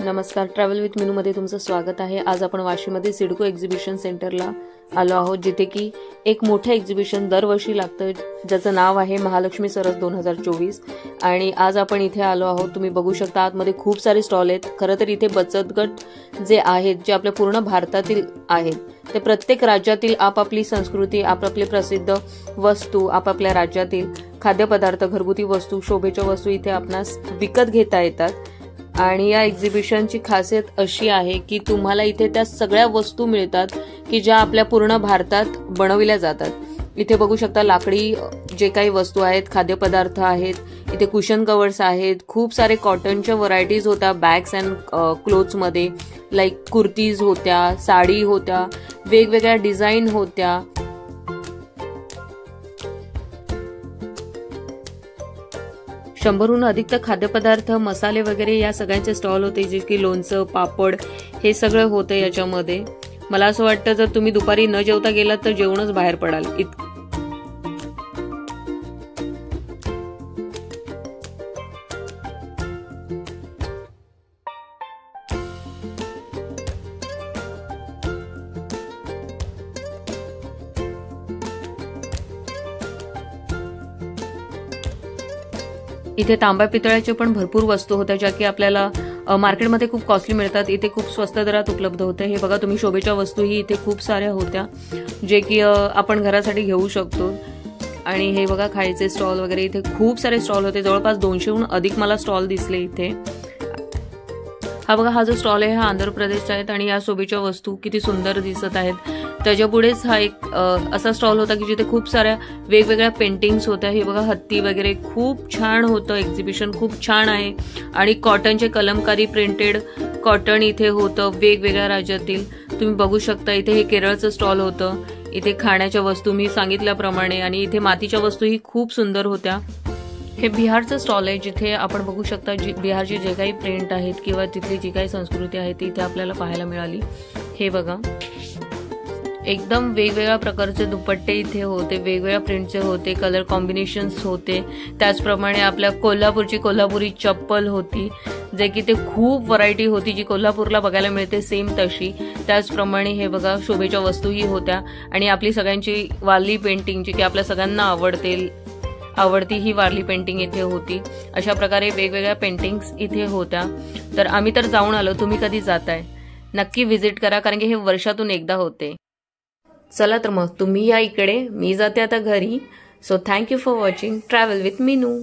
नमस्कार, travel with मीनूमध्ये तुमचं स्वागत आहे। आज आपण वाशीमध्ये सिडको एक्झिबिशन सेंटरला आलो आहोत, जिथे की एक मोठं एक्झिबिशन दरवर्षी लागतं, ज्याचं नाव आहे महालक्ष्मी सरस 2024। आणि आज आपण इथे आलो आहोत। तुम्ही बघू शकता आतमध्ये खूप सारे स्टॉल आहेत। खरं तर इथे बचत गट जे आहेत, जे आपल्या पूर्ण भारतातील आहेत, ते प्रत्येक राज्यातील आपापली संस्कृती, आपापले प्रसिद्ध वस्तू, आपापल्या राज्यातील खाद्यपदार्थ, घरगुती वस्तू, शोभेच्या वस्तू इथे आपणास विकत घेता येतात। आणि या एक्झिबिशनची खासियत अशी आहे की तुम्हाला इथे त्या सगळ्या वस्तू मिळतात की ज्या आपल्या पूर्ण भारतात बनवल्या जातात। इथे बघू शकता लाकडी जे काही वस्तू आहेत, खाद्यपदार्थ आहेत, इथे कुशन कव्हर्स आहेत, खूप सारे कॉटनच्या व्हरायटीज होत्या, बॅग्स अँड क्लोथ्स मध्ये, लाईक कुर्तीज होत्या, साडी होत्या, वेगवेगळ्या डिझाईन होत्या। शंभरहून अधिक तर खाद्यपदार्थ, मसाले वगैरे या सगळ्यांचे स्टॉल होते, जे की लोणचं, पापड हे सगळं होतं याच्यामध्ये। मला असं वाटतं जर तुम्ही दुपारी न जेवता गेलात तर जेवणच बाहेर पडाल। इथे तांब्या पितळाचे पण भरपूर वस्तू होत्या, ज्या की आपल्याला मार्केटमध्ये खूप कॉस्टली मिळतात, इथे खूप स्वस्त दरात उपलब्ध होते। हे बघा तुम्ही, शोभेच्या वस्तूही इथे खूप साऱ्या होत्या, जे की आपण घरासाठी घेऊ शकतो। आणि हे बघा खायचे स्टॉल वगैरे, इथे खूप सारे स्टॉल होते, जवळपास 200हून अधिक मला स्टॉल दिसले इथे। हा बघा, हा जो स्टॉल आहे हा आंध्र प्रदेशचा आहे आणि या शोभेच्या वस्तू किती सुंदर दिसत आहेत। त्याच्यापुढेच हा एक असा स्टॉल होता की जिथे खूप साऱ्या वेगवेगळ्या पेंटिंग्स होत्या। हे बघा हत्ती वगैरे, खूप छान होतं एक्झिबिशन, खूप छान आहे। आणि कॉटनचे कलमकारी, प्रिंटेड कॉटन इथे होतं वेगवेगळ्या राज्यातील। तुम्ही बघू शकता इथे हे केरळचं स्टॉल होतं। इथे खाण्याच्या वस्तू मी सांगितल्याप्रमाणे, आणि इथे मातीच्या वस्तूही खूप सुंदर होत्या। हे बिहारचं स्टॉल आहे, जिथे आपण बघू शकता बिहारची जे काही प्रिंट आहेत किंवा तिथली जी काही संस्कृती आहे ती इथे आपल्याला पाहायला मिळाली। हे बघा, एकदम वेगवेगळ्या प्रकारचे दुपट्टे इथे होते, वेगवेगळ्या प्रिंटचे होते, कलर कॉम्बिनेशन्स होते। त्याचप्रमाणे आपल्या कोल्हापूरची कोल्हापुरी चप्पल होती, जे की ते खूप व्हरायटी होती, जी कोल्हापूरला बघायला मिळते सेम तशी। त्याचप्रमाणे हे बघा शोभेच्या वस्तूही होत्या, आणि आपली सगळ्यांची वारली पेंटिंग, जी की आपल्या सगळ्यांना आवडती ही वारली पेंटिंग इथे होती। अशा प्रकारे वेगवेगळ्या पेंटिंग्स इथे होत्या। तर आम्ही तर जाऊन आलो, तुम्ही कधी जाताय नक्की व्हिजिट करा, कारण की हे वर्षातून एकदा होते। चला तर मग तुम्ही या इकडे, मी जाते आता घरी। So thank you for watching travel with Meenu.